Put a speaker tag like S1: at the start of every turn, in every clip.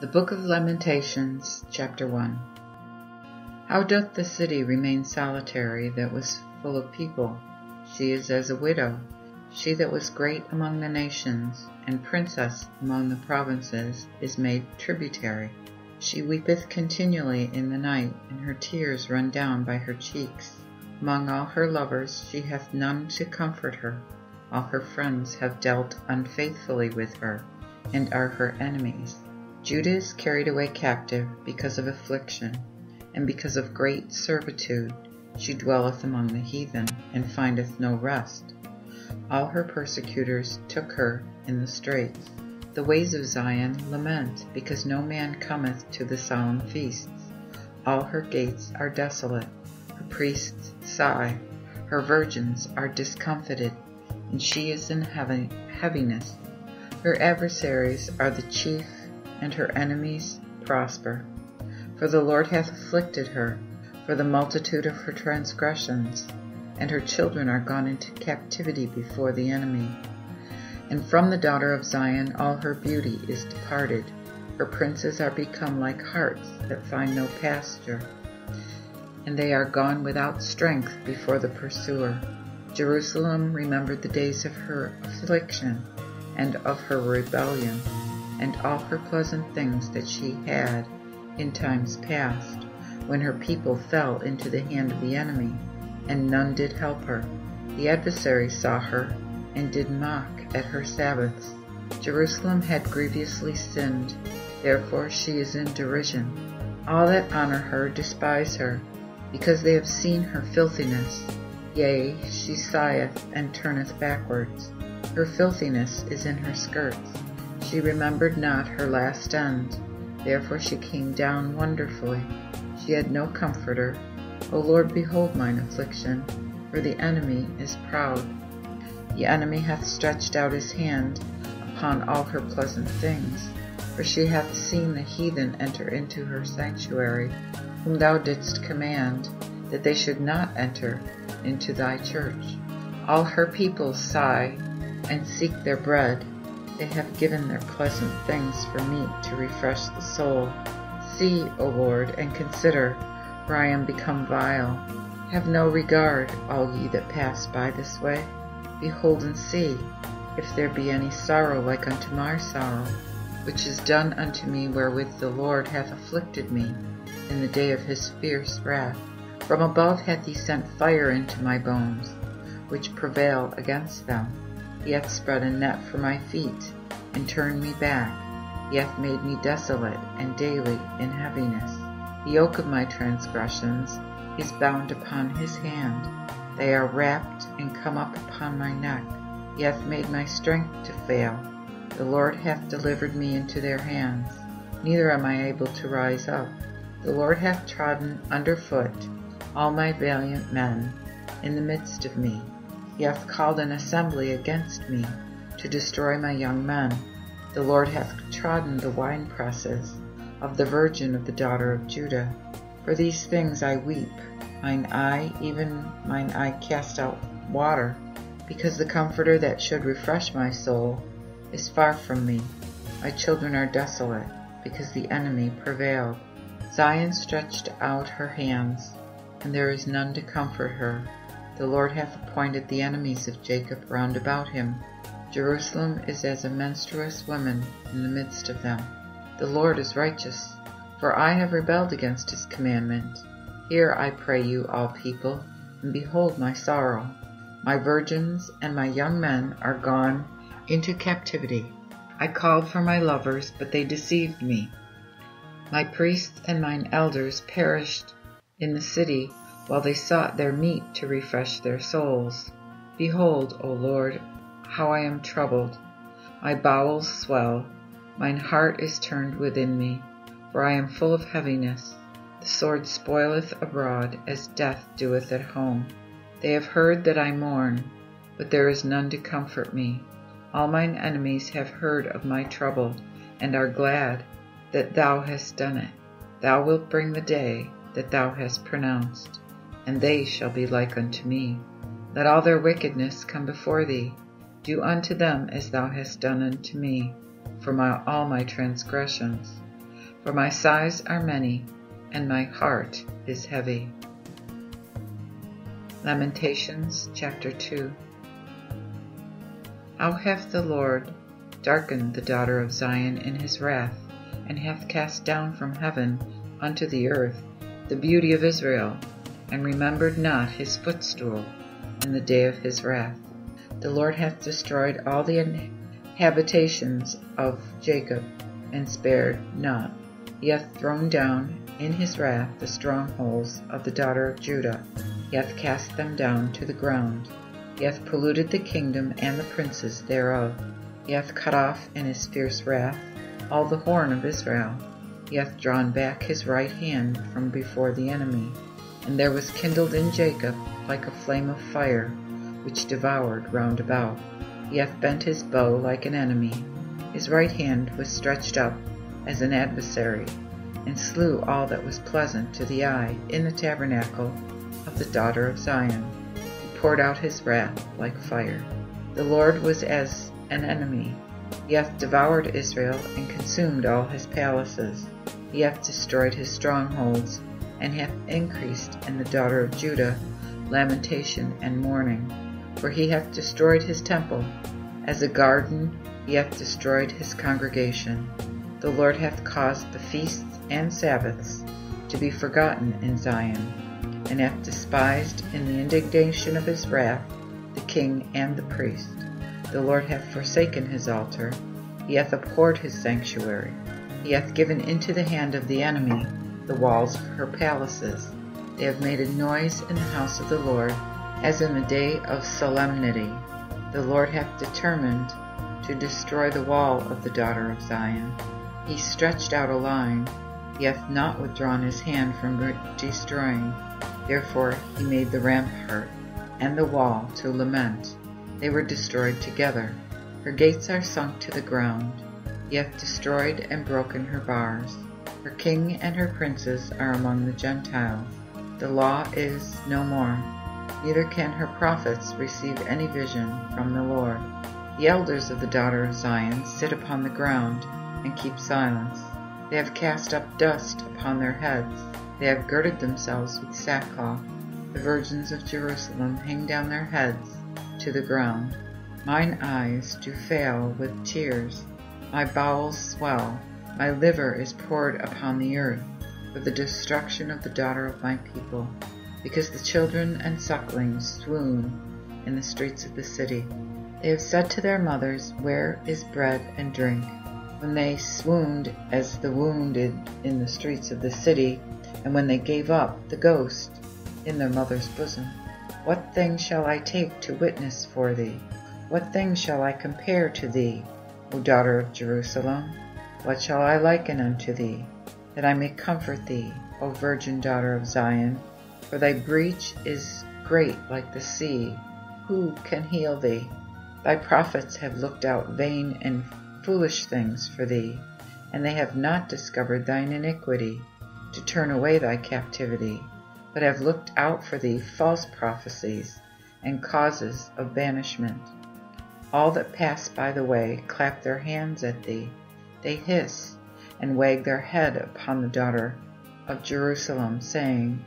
S1: The Book of Lamentations, Chapter 1. How doth the city remain solitary that was full of people? She is as a widow, she that was great among the nations, and princess among the provinces, is made tributary. She weepeth continually in the night, and her tears run down by her cheeks. Among all her lovers she hath none to comfort her. All her friends have dealt unfaithfully with her, and are her enemies. Judah is carried away captive because of affliction, and because of great servitude she dwelleth among the heathen, and findeth no rest. All her persecutors took her in the straits. The ways of Zion lament, because no man cometh to the solemn feasts. All her gates are desolate, her priests sigh, her virgins are discomfited, and she is in heaviness. Her adversaries are the chief, and her enemies prosper. For the Lord hath afflicted her, for the multitude of her transgressions, and her children are gone into captivity before the enemy. And from the daughter of Zion all her beauty is departed. Her princes are become like harts that find no pasture, and they are gone without strength before the pursuer. Jerusalem remembered the days of her affliction, and of her rebellion, and all her pleasant things that she had in times past, when her people fell into the hand of the enemy, and none did help her. The adversary saw her, and did mock at her Sabbaths. Jerusalem had grievously sinned, therefore she is in derision. All that honor her despise her, because they have seen her filthiness. Yea, she sigheth and turneth backwards. Her filthiness is in her skirts. She remembered not her last end, therefore she came down wonderfully. She had no comforter. O Lord, behold mine affliction, for the enemy is proud. The enemy hath stretched out his hand upon all her pleasant things, for she hath seen the heathen enter into her sanctuary, whom thou didst command, that they should not enter into thy church. All her people sigh, and seek their bread. They have given their pleasant things for meat to refresh the soul. See, O Lord, and consider, for I am become vile. Have no regard, all ye that pass by this way. Behold and see, if there be any sorrow like unto my sorrow, which is done unto me wherewith the Lord hath afflicted me in the day of his fierce wrath. From above hath he sent fire into my bones, which prevail against them. He hath spread a net for my feet, and turned me back. He hath made me desolate, and daily in heaviness. The yoke of my transgressions is bound upon his hand. They are wrapped and come up upon my neck. He hath made my strength to fail. The Lord hath delivered me into their hands. Neither am I able to rise up. The Lord hath trodden under foot all my valiant men in the midst of me. He hath called an assembly against me, to destroy my young men. The Lord hath trodden the winepresses of the virgin of the daughter of Judah. For these things I weep, mine eye cast out water, because the Comforter that should refresh my soul is far from me. My children are desolate, because the enemy prevailed. Zion stretched out her hands, and there is none to comfort her. The Lord hath appointed the enemies of Jacob round about him. Jerusalem is as a menstruous woman in the midst of them. The Lord is righteous, for I have rebelled against his commandment. Hear, I pray you, all people, and behold my sorrow. My virgins and my young men are gone into captivity. I called for my lovers, but they deceived me. My priests and mine elders perished in the city, while they sought their meat to refresh their souls. Behold, O Lord, how I am troubled. My bowels swell, mine heart is turned within me, for I am full of heaviness. The sword spoileth abroad, as death doeth at home. They have heard that I mourn, but there is none to comfort me. All mine enemies have heard of my trouble, and are glad that thou hast done it. Thou wilt bring the day that thou hast pronounced, and they shall be like unto me. Let all their wickedness come before thee. Do unto them as thou hast done unto me, for all my transgressions. For my sighs are many, and my heart is heavy. Lamentations chapter 2. How hath the Lord darkened the daughter of Zion in his wrath, and hath cast down from heaven unto the earth the beauty of Israel, and remembered not his footstool in the day of his wrath. The Lord hath destroyed all the habitations of Jacob, and spared not. He hath thrown down in his wrath the strongholds of the daughter of Judah. He hath cast them down to the ground. He hath polluted the kingdom and the princes thereof. He hath cut off in his fierce wrath all the horn of Israel. He hath drawn back his right hand from before the enemy. And there was kindled in Jacob like a flame of fire, which devoured round about. He hath bent his bow like an enemy. His right hand was stretched up as an adversary, and slew all that was pleasant to the eye in the tabernacle of the daughter of Zion. He poured out his wrath like fire. The Lord was as an enemy. He hath devoured Israel, and consumed all his palaces. He hath destroyed his strongholds, and hath increased in the daughter of Judah lamentation and mourning. For he hath destroyed his temple. As a garden he hath destroyed his congregation. The Lord hath caused the feasts and Sabbaths to be forgotten in Zion, and hath despised in the indignation of his wrath the king and the priest. The Lord hath forsaken his altar. He hath abhorred his sanctuary. He hath given into the hand of the enemy the walls of her palaces. They have made a noise in the house of the Lord, as in the day of solemnity. The Lord hath determined to destroy the wall of the daughter of Zion. He stretched out a line. He hath not withdrawn his hand from destroying. Therefore he made the rampart and the wall to lament. They were destroyed together. Her gates are sunk to the ground. He hath destroyed and broken her bars. Her king and her princes are among the Gentiles. The law is no more, neither can her prophets receive any vision from the Lord. The elders of the daughter of Zion sit upon the ground, and keep silence. They have cast up dust upon their heads. They have girded themselves with sackcloth. The virgins of Jerusalem hang down their heads to the ground. Mine eyes do fail with tears. My bowels swell. My liver is poured upon the earth for the destruction of the daughter of my people, because the children and sucklings swoon in the streets of the city. They have said to their mothers, Where is bread and drink? When they swooned as the wounded in the streets of the city, and when they gave up the ghost in their mother's bosom. What thing shall I take to witness for thee? What thing shall I compare to thee, O daughter of Jerusalem? What shall I liken unto thee, that I may comfort thee, O virgin daughter of Zion? For thy breach is great like the sea. Who can heal thee? Thy prophets have looked out vain and foolish things for thee, and they have not discovered thine iniquity, to turn away thy captivity, but have looked out for thee false prophecies and causes of banishment. All that pass by the way clap their hands at thee. They hiss and wag their head upon the daughter of Jerusalem, saying,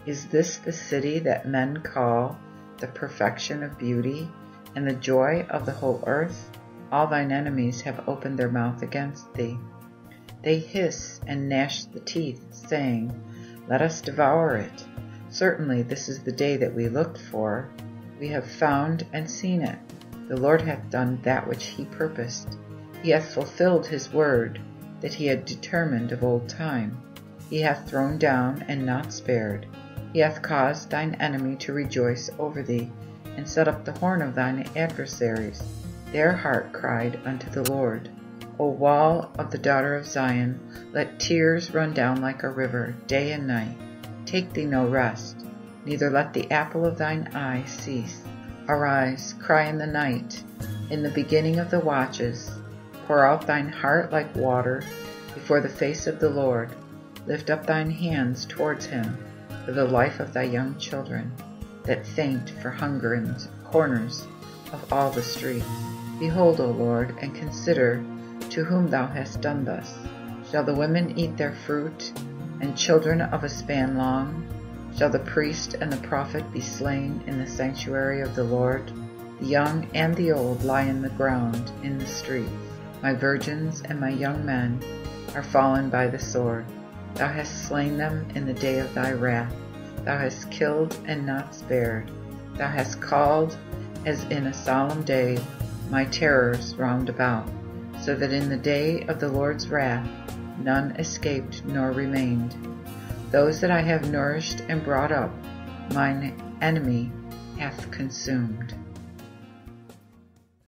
S1: Is this the city that men call the perfection of beauty, and the joy of the whole earth? All thine enemies have opened their mouth against thee. They hiss and gnash the teeth, saying, Let us devour it. Certainly this is the day that we looked for. We have found and seen it. The Lord hath done that which he purposed. He hath fulfilled his word, that he had determined of old time. He hath thrown down and not spared. He hath caused thine enemy to rejoice over thee, and set up the horn of thine adversaries. Their heart cried unto the Lord. O wall of the daughter of Zion, let tears run down like a river, day and night. Take thee no rest, neither let the apple of thine eye cease. Arise, cry in the night, in the beginning of the watches. Pour out thine heart like water before the face of the Lord. Lift up thine hands towards him for the life of thy young children, that faint for hunger in the corners of all the streets. Behold, O Lord, and consider to whom thou hast done thus. Shall the women eat their fruit, and children of a span long? Shall the priest and the prophet be slain in the sanctuary of the Lord? The young and the old lie in the ground in the streets. My virgins and my young men are fallen by the sword. Thou hast slain them in the day of thy wrath. Thou hast killed and not spared. Thou hast called, as in a solemn day, my terrors round about, so that in the day of the Lord's wrath none escaped nor remained. Those that I have nourished and brought up, mine enemy hath consumed.